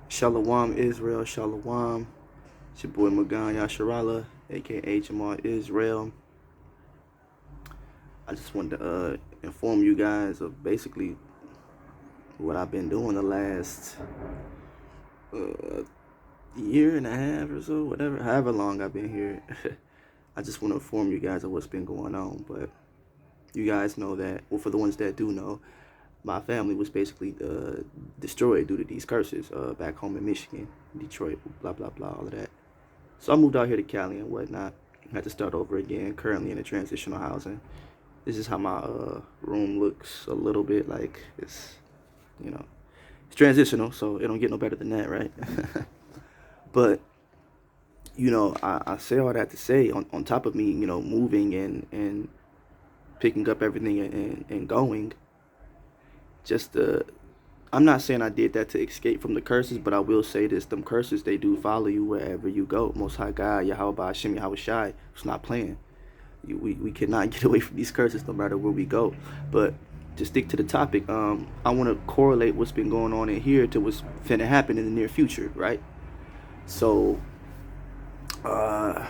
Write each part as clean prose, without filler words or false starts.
Shalom Israel, Shalom. It's your boy Magan Yasharala, aka Ja'mal Israel. I just wanted to inform you guys of basically what I've been doing the last year and a half or so, however long I've been here. I just want to inform you guys of what's been going on. But you guys know that, well, for the ones that do know, my family was basically destroyed due to these curses back home in Michigan, Detroit, blah, blah, blah, all of that. So I moved out here to Cali and whatnot. I had to start over again, currently in a transitional housing. This is how my room looks a little bit like it's, it's transitional, so it don't get no better than that, right? But, I say all that to say, on top of me, moving and picking up everything and going, I'm not saying I did that to escape from the curses, but I will say this: them curses, they do follow you wherever you go. Most High God, Yahweh Hashem Yahweh Shai, it's not playing. We cannot get away from these curses no matter where we go. But to stick to the topic, I want to correlate what's been going on in here to what's finna happen in the near future, right? So, I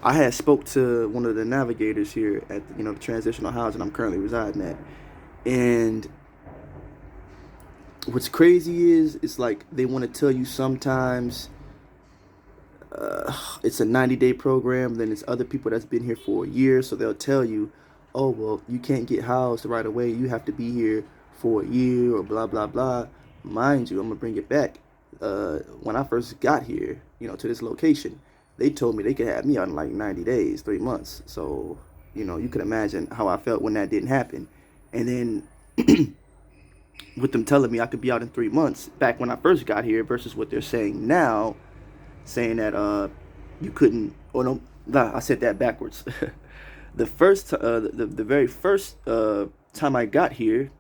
had spoke to one of the navigators here at the transitional housing I'm currently residing at, and what's crazy is it's like they want to tell you sometimes it's a 90-day program, then it's other people that's been here for a year, so they'll tell you, oh, well, you can't get housed right away, you have to be here for a year or blah blah blah. Mind you, I'm gonna bring it back. When I first got here, to this location, they told me they could have me out in like 90 days, 3 months. So you can imagine how I felt when that didn't happen. And then with them telling me I could be out in 3 months back when I first got here versus what they're saying now, saying that you couldn't. Oh no, nah, I said that backwards. The very first time I got here,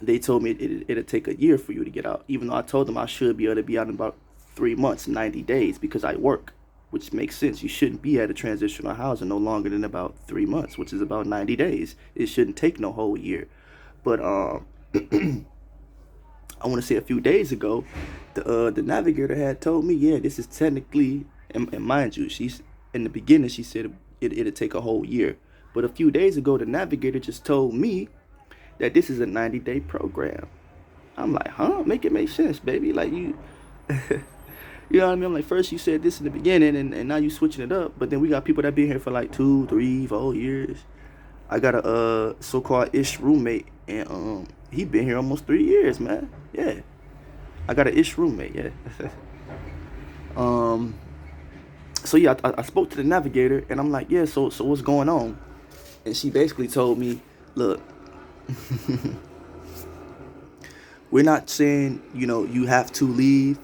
they told me it'd take a year for you to get out, even though I told them I should be able to be out in about 3 months, 90 days, because I work, which makes sense. You shouldn't be at a transitional housing no longer than about 3 months, which is about 90 days. It shouldn't take no whole year. But I want to say a few days ago, the navigator had told me, yeah, this is technically, and mind you, she's in the beginning she said it'd take a whole year, but a few days ago the navigator just told me that this is a 90-day program. I'm like, huh? Make it make sense, baby. Like you, you know what I mean? I'm like, first you said this in the beginning, and now you switching it up, but then we got people that been here for like 2, 3, 4 years. I got a so-called ish roommate, and he been here almost 3 years, man. Yeah, I got an ish roommate. Yeah. So yeah, I spoke to the navigator, and I'm like, yeah. So what's going on? And she basically told me, look, we're not saying you have to leave,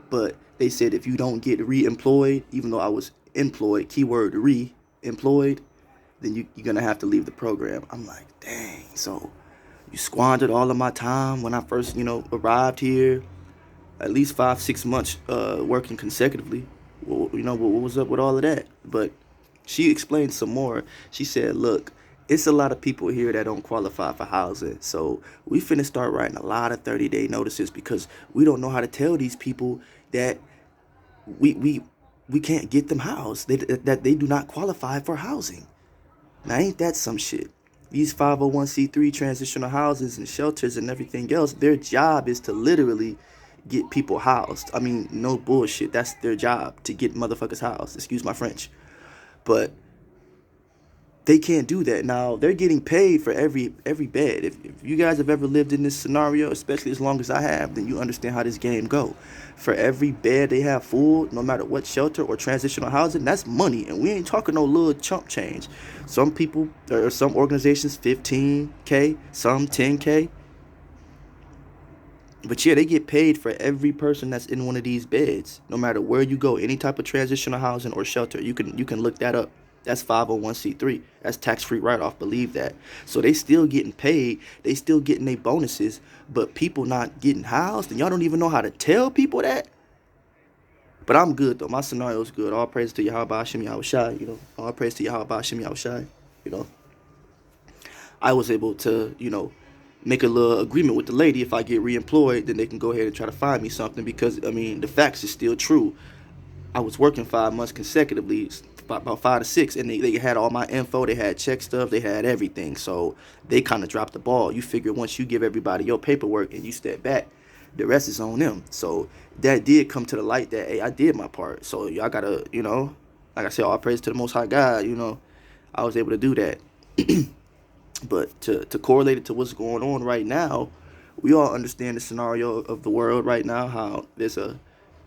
but they said if you don't get re-employed, even though I was employed, keyword re-employed, then you're gonna have to leave the program. I'm like, dang. So you squandered all of my time when I first arrived here, at least 5-6 months working consecutively. Well, what was up with all of that? But she explained some more. She said, look, it's a lot of people here that don't qualify for housing, so we finna start writing a lot of 30-day notices because we don't know how to tell these people that we can't get them housed, that they do not qualify for housing. Now, ain't that some shit? These 501c3 transitional houses and shelters and everything else, their job is to literally get people housed. I mean, no bullshit. That's their job, to get motherfuckers housed. Excuse my French. But they can't do that. Now, they're getting paid for every bed. If you guys have ever lived in this scenario, especially as long as I have, then you understand how this game go. For every bed they have full, no matter what shelter or transitional housing, that's money. And we ain't talking no little chump change. Some people, or some organizations, 15K, some 10K. But yeah, they get paid for every person that's in one of these beds, no matter where you go, any type of transitional housing or shelter. You can look that up. That's 501c3. That's tax-free write-off. Believe that. So they still getting paid. They still getting their bonuses, but people not getting housed, and y'all don't even know how to tell people that. But I'm good though. My scenario is good. All praise to Yahweh Hashem Yahweh Shai. All praise to Yahweh Hashem Yahweh Shai. I was able to make a little agreement with the lady. If I get reemployed, then they can go ahead and try to find me something, because I mean the facts is still true. I was working 5 months consecutively, about 5 to 6, and they had all my info. They had check stuff. They had everything. So they kind of dropped the ball. You figure once you give everybody your paperwork and you step back, the rest is on them. So that did come to the light that, hey, I did my part. So y'all gotta, like I said, all praise to the Most High God. I was able to do that. But to correlate it to what's going on right now, we all understand the scenario of the world right now. How there's a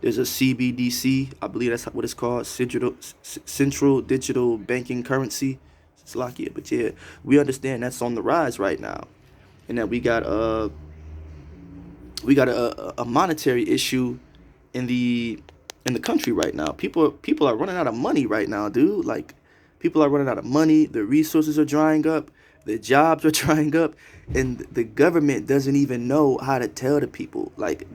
CBDC, I believe that's what it's called, Central Digital Banking Currency. It's lucky, but yeah, we understand that's on the rise right now, and that we got a monetary issue in the country right now. People are running out of money right now, dude. Like, people are running out of money. The resources are drying up. The jobs are drying up, and the government doesn't even know how to tell the people. Like,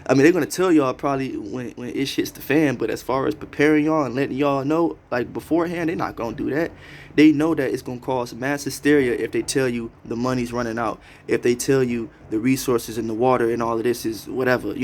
I mean, they're gonna tell y'all probably when it hits the fan, but as far as preparing y'all and letting y'all know, like, beforehand, they're not gonna do that. They know that it's gonna cause mass hysteria if they tell you the money's running out, if they tell you the resources in the water and all of this is whatever,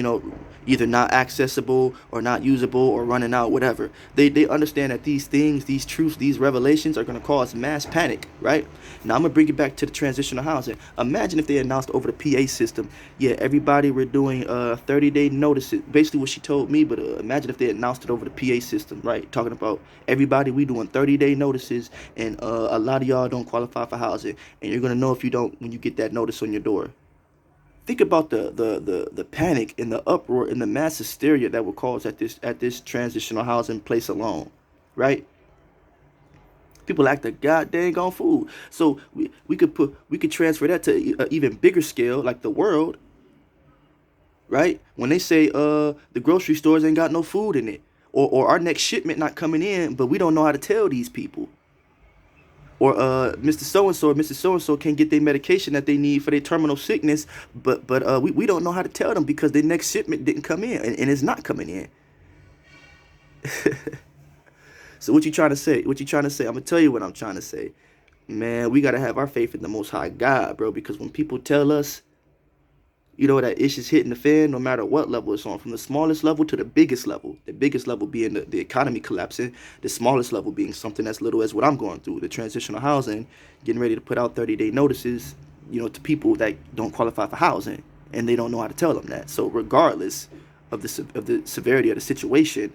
either not accessible or not usable or running out, whatever. They understand that these things, these truths, these revelations are gonna cause mass panic, right? Now I'm gonna bring it back to the transitional housing. Imagine if they announced over the PA system, yeah, everybody, we're doing 30-day notices. Basically what she told me, but imagine if they announced it over the PA system, right? Talking about everybody, we doing 30-day notices, and a lot of y'all don't qualify for housing, and you're gonna know if you don't when you get that notice on your door. Think about the panic and the uproar and the mass hysteria that would cause at this transitional housing place alone, right? People act a goddamn on fool. So we could transfer that to an even bigger scale, like the world, right? When they say the grocery stores ain't got no food in it, or our next shipment not coming in, but we don't know how to tell these people, or Mr. So and so or Mrs. So and so can't get their medication that they need for their terminal sickness, but we don't know how to tell them because their next shipment didn't come in, and it's not coming in. So what you trying to say? What you trying to say? I'm gonna tell you what I'm trying to say. Man, we gotta have our faith in the Most High God, bro. Because when people tell us, that issue's hitting the fan, no matter what level it's on, from the smallest level to the biggest level. The biggest level being the economy collapsing, the smallest level being something as little as what I'm going through, the transitional housing, getting ready to put out 30-day notices, to people that don't qualify for housing, and they don't know how to tell them that. So regardless of the severity of the situation,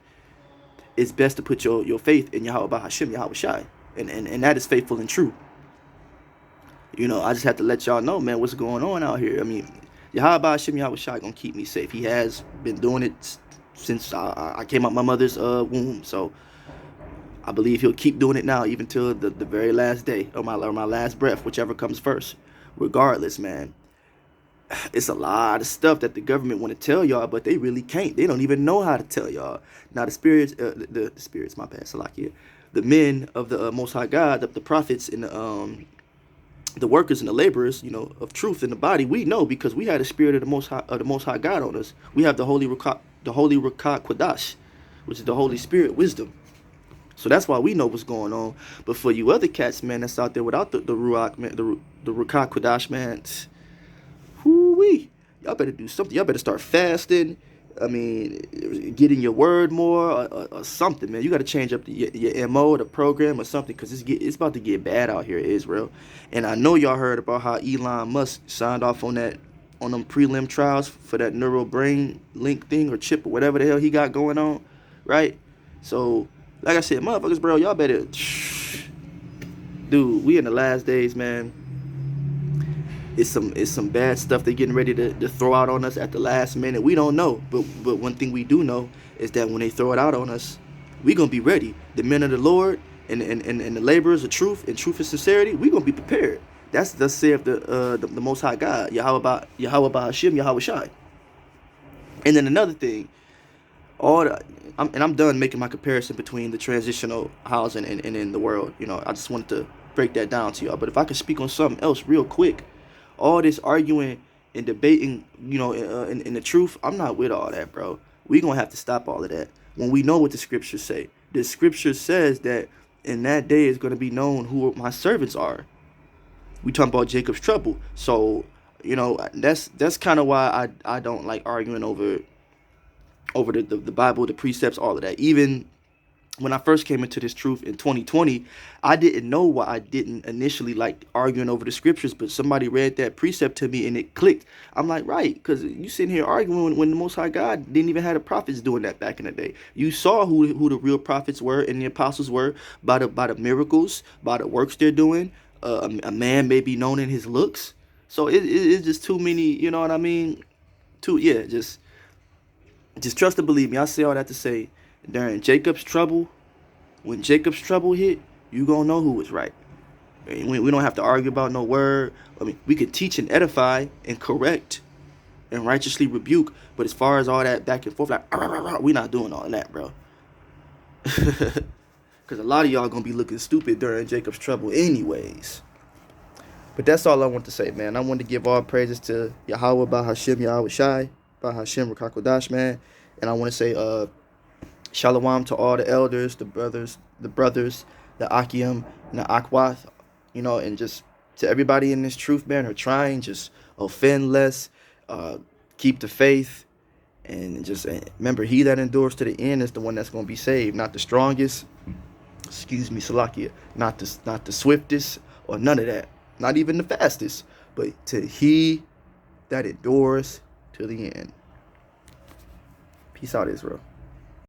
it's best to put your faith in Yahweh Hashem, Yahweh Shai. And that is faithful and true. I just have to let y'all know, man, what's going on out here. I mean, Yahweh Hashem, Yahweh Shai gonna keep me safe. He has been doing it since I came out my mother's womb. So I believe he'll keep doing it now, even till the very last day, or my last breath, whichever comes first. Regardless, man, it's a lot of stuff that the government want to tell y'all, but they really can't. They don't even know how to tell y'all. Now the spirits, the spirits, my bad, Salakia, the men of the Most High God, the prophets and the workers and the laborers, of truth in the body, we know because we had the spirit of the Most High God on us. We have the Holy Ruach Kodash, which is the Holy Spirit wisdom. So that's why we know what's going on. But for you other cats, man, that's out there without the Ruach, man, the Ruach Kodash, man, whoo-wee, y'all better do something. Y'all better start fasting. I mean, getting your word more, or something, man. You got to change up your MO, the program, or something, because it's about to get bad out here in Israel. And I know y'all heard about how Elon Musk signed off on them prelim trials for that neural brain link thing or chip or whatever the hell he got going on, right? So, like I said, motherfuckers, bro, y'all better, dude. We in the last days, man. It's some bad stuff they're getting ready to throw out on us at the last minute. We don't know, but one thing we do know is that when they throw it out on us, we gonna be ready. The men of the Lord and the laborers of truth and sincerity, we gonna be prepared. That's the say of the Most High God, Yahweh Hashem, Yahweh Shai. And then another thing, I'm done making my comparison between the transitional housing and in the world. I just wanted to break that down to y'all. But if I could speak on something else real quick, all this arguing and debating, in the truth, I'm not with all that, bro. We gonna have to stop all of that when we know what the scriptures say. The scripture says that in that day is gonna be known who my servants are. We talking about Jacob's trouble. So, that's kind of why I don't like arguing over the Bible, the precepts, all of that. Even when I first came into this truth in 2020, I didn't know why I didn't initially like arguing over the scriptures, but somebody read that precept to me and it clicked. I'm like, right, because you sitting here arguing when the Most High God didn't even have the prophets doing that back in the day. You saw who the real prophets were and the apostles were by the miracles, by the works they're doing. A man may be known in his looks. So it's just too many, you know what I mean? Just trust and believe me. I say all that to say, during Jacob's trouble, when Jacob's trouble hit, you gonna know who was right. We don't have to argue about no word. I mean, we could teach and edify and correct and righteously rebuke, but as far as all that back and forth, like, we not doing all that, bro. Because a lot of y'all gonna be looking stupid during Jacob's trouble anyways. But that's all I want to say, man. I want to give all praises to Yahweh, Bahashim, Yahweh Shai, Bahashim, Rakakodash, man. And I want to say, Shalom to all the elders, the brothers, the A.ક.א, and the א.ק.א, and just to everybody in this truth, man, who are trying, just offend less, keep the faith, and just remember, he that endures to the end is the one that's going to be saved, not the strongest, Salakia, not the swiftest, or none of that, not even the fastest, but to he that endures to the end. Peace out, Israel.